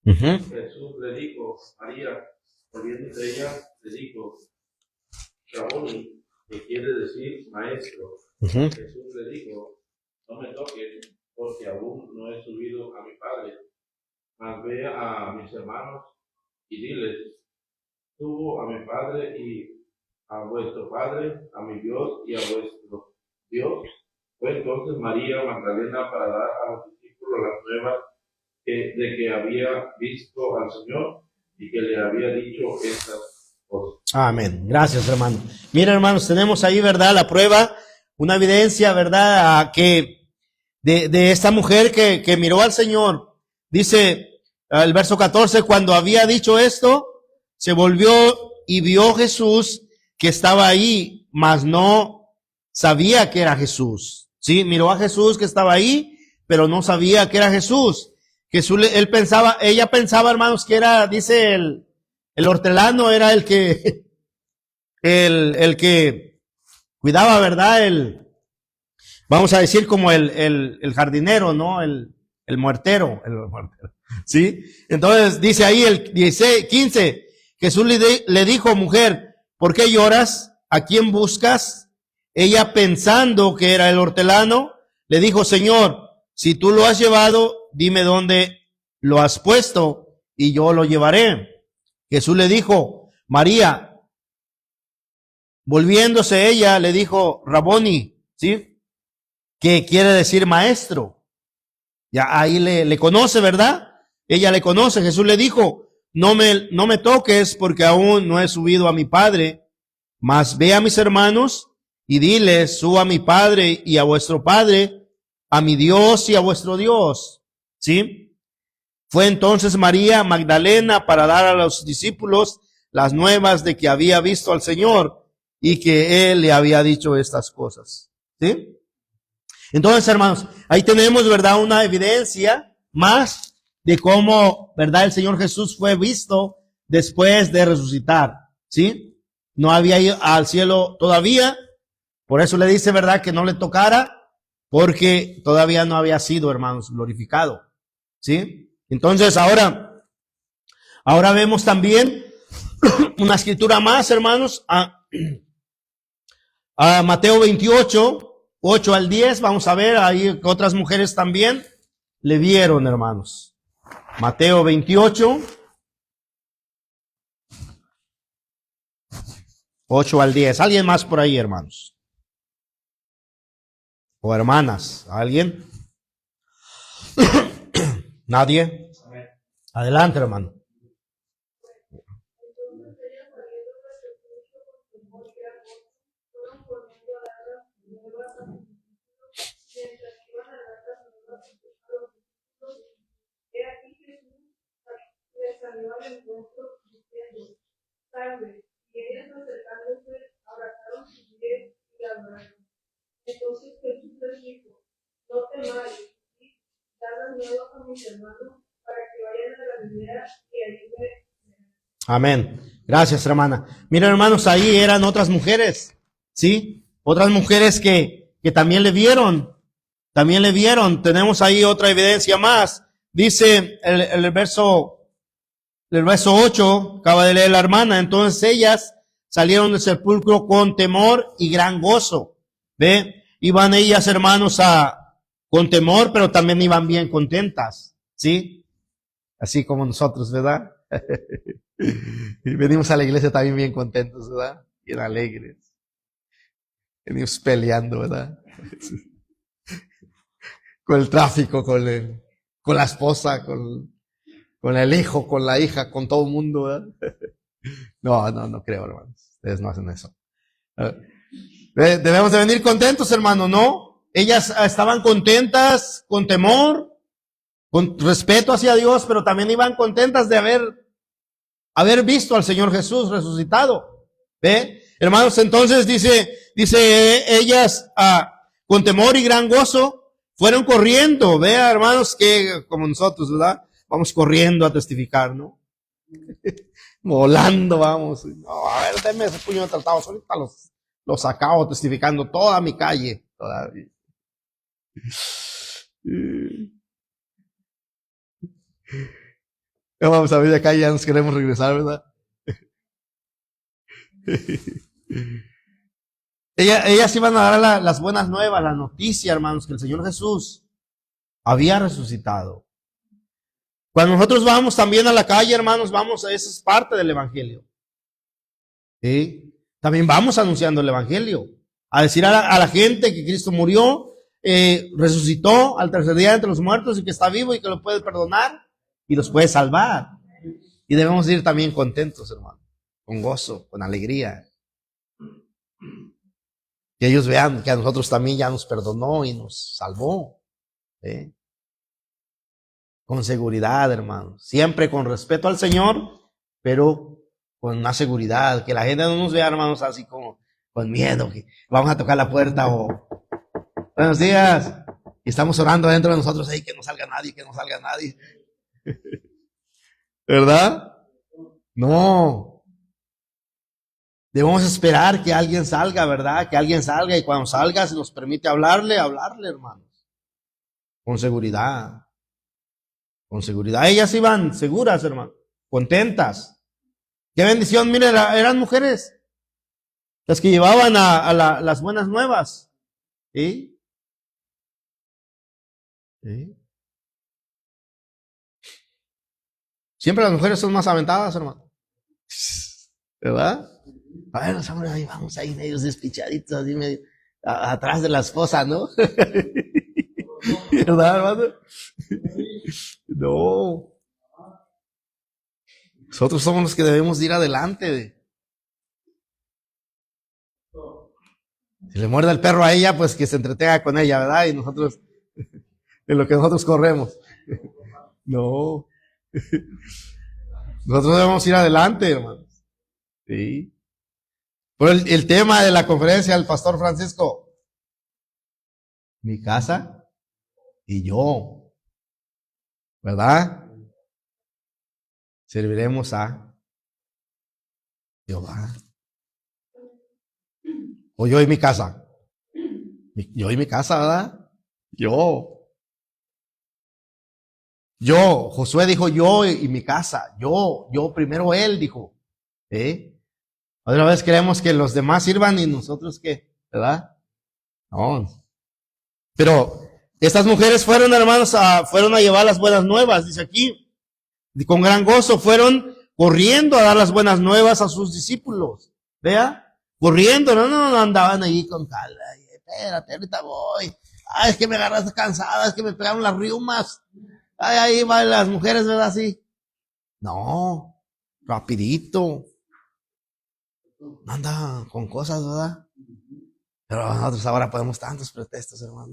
Jesús le dijo: María. Volviéndose ella, le dijo: Raboni, que quiere decir maestro. Jesús le dijo: no me toques, porque aún no he subido a mi Padre, mas ve a mis hermanos y diles: subo a mi Padre y a vuestro Padre, a mi Dios y a vuestro Dios. Fue entonces María Magdalena para dar a los discípulos las nuevas de que había visto al Señor y que le había dicho estas cosas. Amén. Gracias, hermano. Mira, hermanos, tenemos ahí, ¿verdad? La prueba, una evidencia, ¿verdad? Que de esta mujer que miró al Señor. Dice el verso 14, cuando había dicho esto, se volvió y vio Jesús que estaba ahí, mas no sabía que era Jesús. Sí, miró a Jesús que estaba ahí, pero no sabía que era Jesús. Ella pensaba, hermanos, que era, dice el hortelano, era el que cuidaba, ¿verdad? Vamos a decir como el jardinero, ¿no? El muertero. ¿Sí? Entonces dice ahí el 15, Jesús le dijo: mujer, ¿por qué lloras? ¿A quién buscas? Ella, pensando que era el hortelano, le dijo: Señor, si tú lo has llevado, dime dónde lo has puesto y yo lo llevaré. Jesús le dijo: María. Volviéndose ella, le dijo: Raboni, ¿sí? Que quiere decir maestro. Ya ahí le conoce, ¿verdad? Ella le conoce. Jesús le dijo: no me toques, porque aún no he subido a mi Padre, mas ve a mis hermanos y diles: subo a mi Padre y a vuestro Padre, a mi Dios y a vuestro Dios. ¿Sí? Fue entonces María Magdalena para dar a los discípulos las nuevas de que había visto al Señor y que Él le había dicho estas cosas. ¿Sí? Entonces, hermanos, ahí tenemos, ¿verdad?, una evidencia más de cómo, ¿verdad?, el Señor Jesús fue visto después de resucitar. ¿Sí? No había ido al cielo todavía, por eso le dice, ¿verdad?, que no le tocara, porque todavía no había sido, hermanos, glorificado. ¿Sí? Entonces, ahora vemos también una escritura más, hermanos, a Mateo 28, 8 al 10, vamos a ver, ahí otras mujeres también le vieron, hermanos. Mateo 28, 8 al 10. ¿Alguien más por ahí, hermanos? o hermanas. ¿Alguien? ¿Nadie? Adelante, hermano. Entonces Jesús les dijo, no temáis, dad miedo a mis hermanos para que vayan a Galilea y allí me... Amén. Gracias, hermana. Miren, hermanos, ahí eran otras mujeres, ¿sí? Otras mujeres que también le vieron. También le vieron. Tenemos ahí otra evidencia más. Dice el verso 8, acaba de leer la hermana. Entonces ellas salieron del sepulcro con temor y gran gozo. ¿Ve? Iban ellas, hermanos, con temor, pero también iban bien contentas, ¿sí? Así como nosotros, ¿verdad? Y venimos a la iglesia también bien contentos, ¿verdad? Bien alegres. Venimos peleando, ¿verdad? Con el tráfico, con la esposa, con el hijo, con la hija, con todo el mundo, ¿verdad? No creo, hermanos. Ustedes no hacen eso. Debemos de venir contentos, hermano, ¿no? Ellas estaban contentas, con temor, con respeto hacia Dios, pero también iban contentas de haber visto al Señor Jesús resucitado. ¿Ve? Hermanos, entonces dice ellas con temor y gran gozo fueron corriendo. Vea, hermanos, que como nosotros, ¿verdad? Vamos corriendo a testificar, ¿no? Volando, vamos. No, a ver, denme ese puño de tratados. Ahorita los acabo testificando toda mi calle todavía. Ya vamos a ver acá, ya nos queremos regresar, ¿verdad? Ellas iban a dar las buenas nuevas, la noticia, hermanos, que el Señor Jesús había resucitado. Cuando nosotros vamos también a la calle, hermanos, esa es parte del Evangelio. ¿Sí? También vamos anunciando el Evangelio. A decir a la gente que Cristo murió, resucitó al tercer día entre los muertos y que está vivo y que lo puede perdonar y los puede salvar. Y debemos ir también contentos, hermano, con gozo, con alegría. Que ellos vean que a nosotros también ya nos perdonó y nos salvó. ¿Sí? Con seguridad, hermanos. Siempre con respeto al Señor, pero con una seguridad. Que la gente no nos vea, hermanos, así como con miedo. Que vamos a tocar la puerta o... Buenos días. Y estamos orando dentro de nosotros ahí que no salga nadie, que no salga nadie. ¿Verdad? No. Debemos esperar que alguien salga, ¿verdad? Que alguien salga y cuando salga se nos permite hablarle, hermanos. Con seguridad. Con seguridad. Ellas iban seguras, hermano. Contentas. Qué bendición. Mire, eran mujeres. Las que llevaban a las buenas nuevas. ¿Sí? ¿Sí? Siempre las mujeres son más aventadas, hermano. ¿Verdad? A ver, los hombres ahí vamos ahí medios despichaditos, así medio atrás de la esposa, ¿no? ¿Verdad, hermano? No. Nosotros somos los que debemos ir adelante. Si le muerde el perro a ella, pues que se entretenga con ella, ¿verdad? Y nosotros, en lo que nosotros corremos. No. Nosotros debemos ir adelante, hermanos. Sí. Por el tema de la conferencia del pastor Francisco. Mi casa y yo. ¿Verdad? Serviremos a Jehová. O yo y mi casa. Yo y mi casa, ¿verdad? Yo, Josué dijo yo y mi casa. Yo primero él dijo. Otra vez queremos que los demás sirvan y nosotros qué, ¿verdad? No. Pero estas mujeres fueron, hermanos, fueron a llevar las buenas nuevas, dice aquí. Y con gran gozo fueron corriendo a dar las buenas nuevas a sus discípulos. ¿Vea? Corriendo, no andaban allí con calma. Espérate, ahorita voy. Ay, es que me agarraste cansada, es que me pegaron las riumas. Ay, ahí van las mujeres, ¿verdad? Así. No, rapidito. No anda con cosas, ¿verdad? Pero nosotros ahora ponemos tantos pretextos, hermano.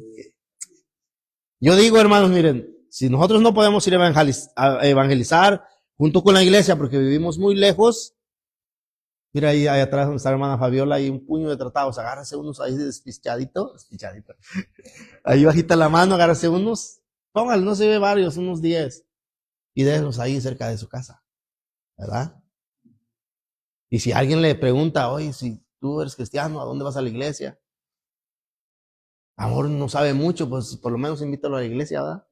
Yo digo, hermanos, miren, si nosotros no podemos ir a evangelizar junto con la iglesia porque vivimos muy lejos, mira ahí atrás donde está la hermana Fabiola, hay un puño de tratados, agárrese unos ahí despichadito. Ahí bajita la mano, agárrese unos, póngale, no se ve varios, unos 10, y déjenlos ahí cerca de su casa, ¿verdad? Y si alguien le pregunta, oye, si tú eres cristiano, ¿a dónde vas a la iglesia? Amor no sabe mucho, pues por lo menos invítalo a la iglesia, ¿verdad?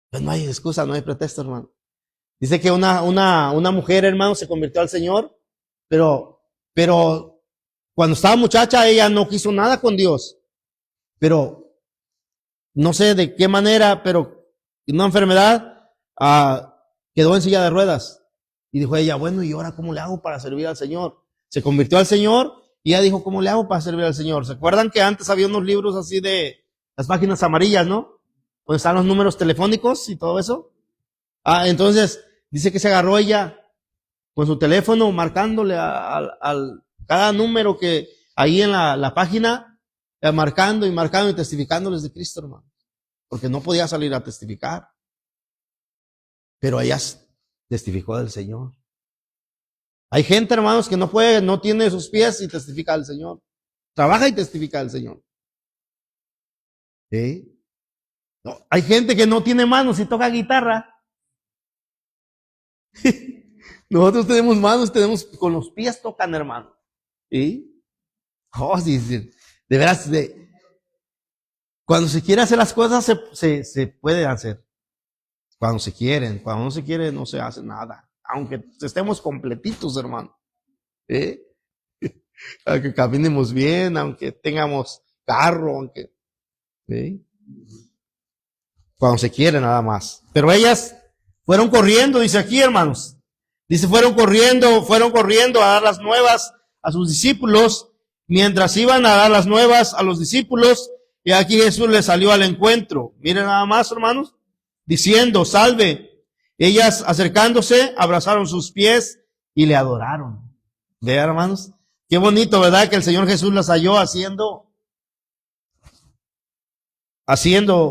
Pues no hay excusa, no hay pretexto, hermano. Dice que una mujer, hermano, se convirtió al Señor, pero cuando estaba muchacha, ella no quiso nada con Dios. Pero no sé de qué manera, pero una enfermedad, quedó en silla de ruedas. Y dijo ella, bueno, ¿y ahora cómo le hago para servir al Señor? Se convirtió al Señor y ella dijo, ¿cómo le hago para servir al Señor? ¿Se acuerdan que antes había unos libros así de las páginas amarillas, ¿no? Donde están los números telefónicos y todo eso. Entonces, dice que se agarró ella con su teléfono marcándole al cada número que ahí en la página, marcando y testificándoles de Cristo, hermano. Porque no podía salir a testificar. Pero ella testificó del Señor. Hay gente, hermanos, que no tiene sus pies y testifica del Señor. Trabaja y testifica del Señor. ¿Sí? No, hay gente que no tiene manos y toca guitarra. Nosotros tenemos manos, con los pies tocan, hermano. ¿Sí? Oh, sí, de veras, cuando se quiere hacer las cosas, se puede hacer. Cuando se quieren, cuando no se quiere, no se hace nada. Aunque estemos completitos, hermano. Aunque caminemos bien, aunque tengamos carro, aunque. ¿Sí? Cuando se quiere, nada más. Pero ellas fueron corriendo, dice aquí, hermanos. Dice, fueron corriendo a dar las nuevas a sus discípulos. Mientras iban a dar las nuevas a los discípulos, y aquí Jesús les salió al encuentro. Miren nada más, hermanos. Diciendo, salve. Ellas acercándose, abrazaron sus pies y le adoraron. Vean, hermanos, qué bonito, ¿verdad? Que el Señor Jesús las halló haciendo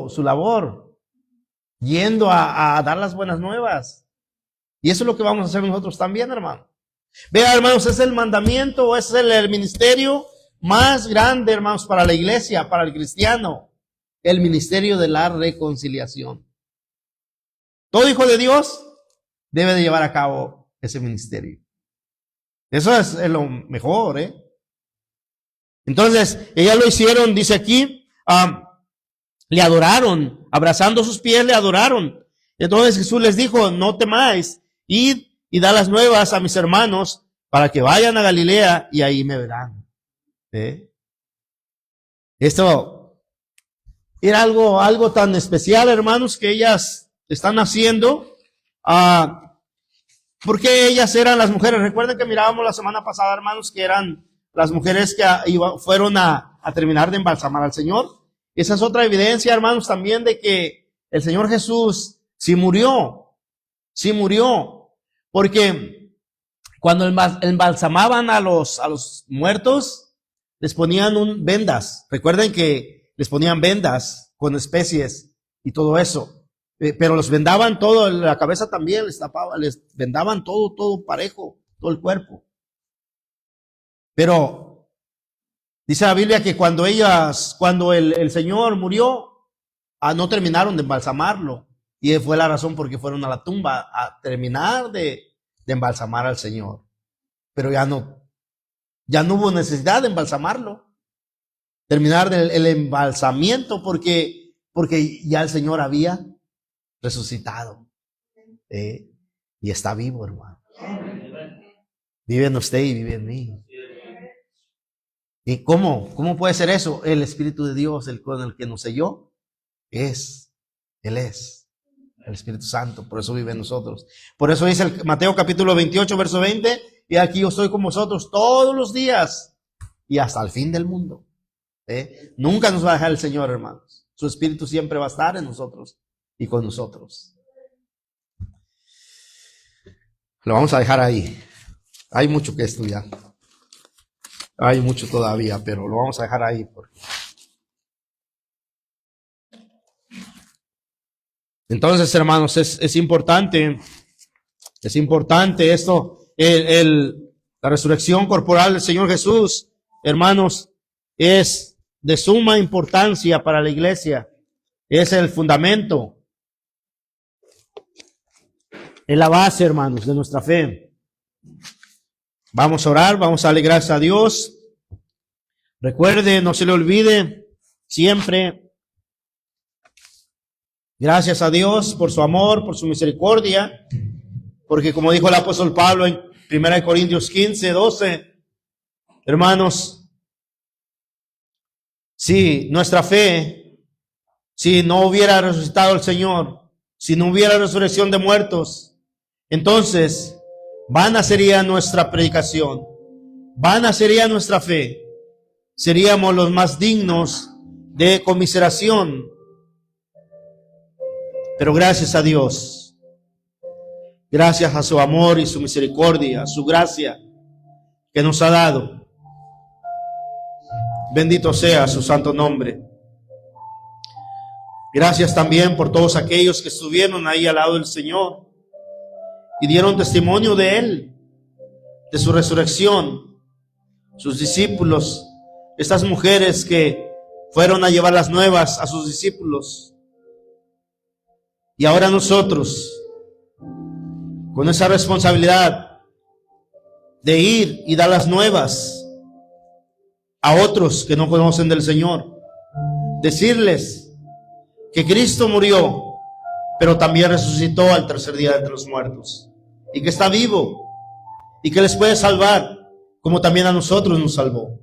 su labor, yendo a dar las buenas nuevas. Y eso es lo que vamos a hacer nosotros también, hermano. Vean, hermanos, es el mandamiento, es el ministerio más grande, hermanos, para la iglesia, para el cristiano. El ministerio de la reconciliación. Todo hijo de Dios debe de llevar a cabo ese ministerio. Eso es lo mejor, Entonces, ellas lo hicieron, dice aquí, le adoraron, abrazando sus pies le adoraron. Entonces Jesús les dijo, no temáis, id y da las nuevas a mis hermanos para que vayan a Galilea y ahí me verán. Esto era algo tan especial, hermanos, que ellas están haciendo, porque ellas eran las mujeres. Recuerden que mirábamos la semana pasada, hermanos, que eran las mujeres que fueron a terminar de embalsamar al Señor. Esa es otra evidencia, hermanos, también de que el Señor Jesús sí murió, porque cuando embalsamaban a los muertos, les ponían vendas. Recuerden que les ponían vendas con especies y todo eso. Pero los vendaban todo, la cabeza también les vendaban todo parejo, todo el cuerpo. Pero dice la Biblia que cuando el Señor murió, no terminaron de embalsamarlo. Y fue la razón por qué fueron a la tumba a terminar de embalsamar al Señor. Pero ya no hubo necesidad de embalsamarlo. Terminar el embalsamiento porque ya el Señor había resucitado. Y está vivo, hermano. Vive en usted y vive en mí. ¿Y cómo puede ser eso? El Espíritu de Dios, con el que nos selló, Él es el Espíritu Santo, por eso vive en nosotros. Por eso dice Mateo capítulo 28, verso 20, y aquí yo estoy con vosotros todos los días y hasta el fin del mundo. Nunca nos va a dejar el Señor, hermanos. Su Espíritu siempre va a estar en nosotros y con nosotros. Lo vamos a dejar ahí. Hay mucho que estudiar. Hay mucho todavía, pero lo vamos a dejar ahí. Entonces, hermanos, es importante esto, la resurrección corporal del Señor Jesús, hermanos, es de suma importancia para la iglesia. Es el fundamento, es la base, hermanos, de nuestra fe. Vamos a orar, vamos a darle gracias a Dios. Recuerde, no se le olvide siempre. Gracias a Dios por su amor, por su misericordia. Porque como dijo el apóstol Pablo en 1 Corintios 15, 12, hermanos, si nuestra fe, si no hubiera resucitado el Señor, si no hubiera resurrección de muertos, entonces vana sería nuestra predicación, vana sería nuestra fe, seríamos los más dignos de conmiseración. Pero gracias a Dios, gracias a su amor y su misericordia, a su gracia que nos ha dado. Bendito sea su santo nombre. Gracias también por todos aquellos que estuvieron ahí al lado del Señor y dieron testimonio de Él, de su resurrección. Sus discípulos, estas mujeres que fueron a llevar las nuevas a sus discípulos. Y ahora nosotros, con esa responsabilidad de ir y dar las nuevas a otros que no conocen del Señor, decirles que Cristo murió, pero también resucitó al tercer día de entre los muertos, y que está vivo, y que les puede salvar, como también a nosotros nos salvó.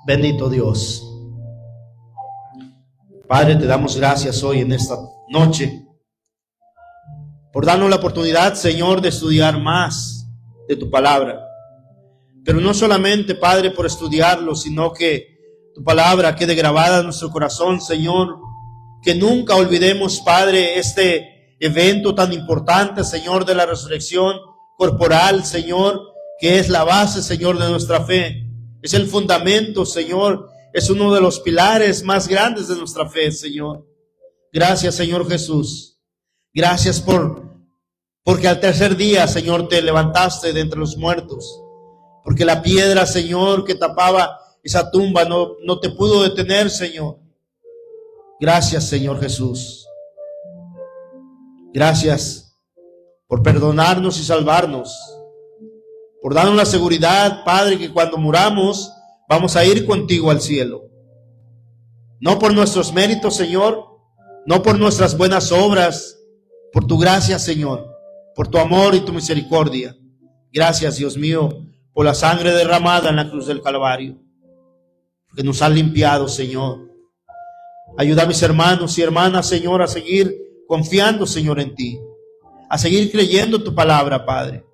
Bendito Dios. Padre, te damos gracias hoy en esta noche por darnos la oportunidad, Señor, de estudiar más de tu palabra. Pero no solamente, Padre, por estudiarlo, sino que tu palabra quede grabada en nuestro corazón, Señor. Que nunca olvidemos, Padre, este evento tan importante, Señor, de la resurrección corporal, Señor, que es la base, Señor, de nuestra fe. Es el fundamento, Señor. Es uno de los pilares más grandes de nuestra fe, Señor. Gracias, Señor Jesús. Gracias porque al tercer día, Señor, te levantaste de entre los muertos. Porque la piedra, Señor, que tapaba esa tumba no te pudo detener, Señor. Gracias, Señor Jesús. Gracias por perdonarnos y salvarnos. Por darnos la seguridad, Padre, que cuando muramos vamos a ir contigo al cielo. No por nuestros méritos, Señor, no por nuestras buenas obras, por tu gracia, Señor, por tu amor y tu misericordia. Gracias, Dios mío, por la sangre derramada en la cruz del Calvario, que nos ha limpiado, Señor. Ayuda a mis hermanos y hermanas, Señor, a seguir confiando, Señor, en ti, a seguir creyendo tu palabra, Padre.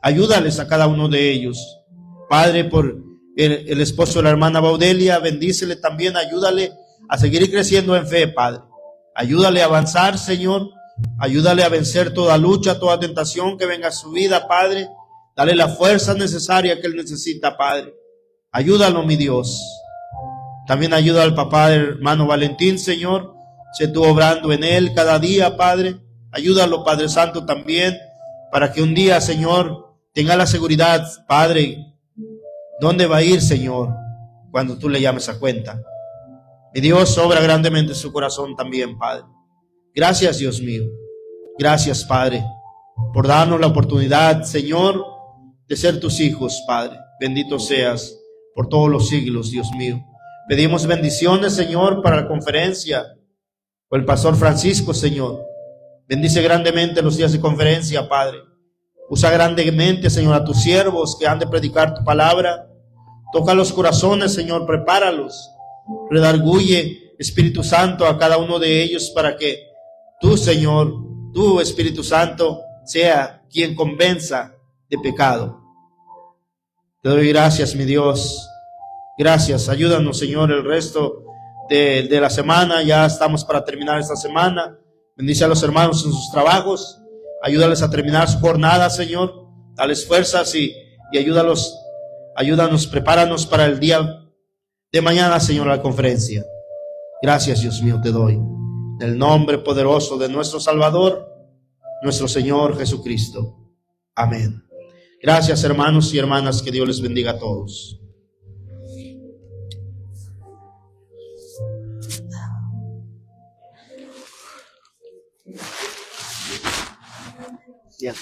Ayúdales a cada uno de ellos. Padre, por el esposo de la hermana Baudelia, bendícele también, ayúdale a seguir creciendo en fe, Padre. Ayúdale a avanzar, Señor. Ayúdale a vencer toda lucha, toda tentación que venga a su vida, Padre. Dale la fuerza necesaria que él necesita, Padre. Ayúdalo, mi Dios. También ayuda al papá del hermano Valentín, Señor. Sé tú obrando en él cada día, Padre. Ayúdalo, Padre Santo, también, para que un día, Señor, tenga la seguridad, Padre, ¿dónde va a ir, Señor, cuando tú le llames a cuenta? Mi Dios, obra grandemente en su corazón también, Padre. Gracias, Dios mío. Gracias, Padre, por darnos la oportunidad, Señor, de ser tus hijos, Padre. Bendito seas por todos los siglos, Dios mío. Pedimos bendiciones, Señor, para la conferencia, por el pastor Francisco, Señor. Bendice grandemente los días de conferencia, Padre. Usa grandemente, Señor, a tus siervos que han de predicar tu palabra. Toca los corazones, Señor, prepáralos. Redarguye, Espíritu Santo, a cada uno de ellos para que tú, Señor, tú, Espíritu Santo, sea quien convenza de pecado. Te doy gracias, mi Dios. Gracias. Ayúdanos, Señor, el resto de la semana. Ya estamos para terminar esta semana. Bendice a los hermanos en sus trabajos. Ayúdales a terminar su jornada, Señor. Dales fuerzas y ayúdanos, prepáranos para el día de mañana, Señor, la conferencia. Gracias, Dios mío, te doy. En el nombre poderoso de nuestro Salvador, nuestro Señor Jesucristo. Amén. Gracias, hermanos y hermanas. Que Dios les bendiga a todos. Bien.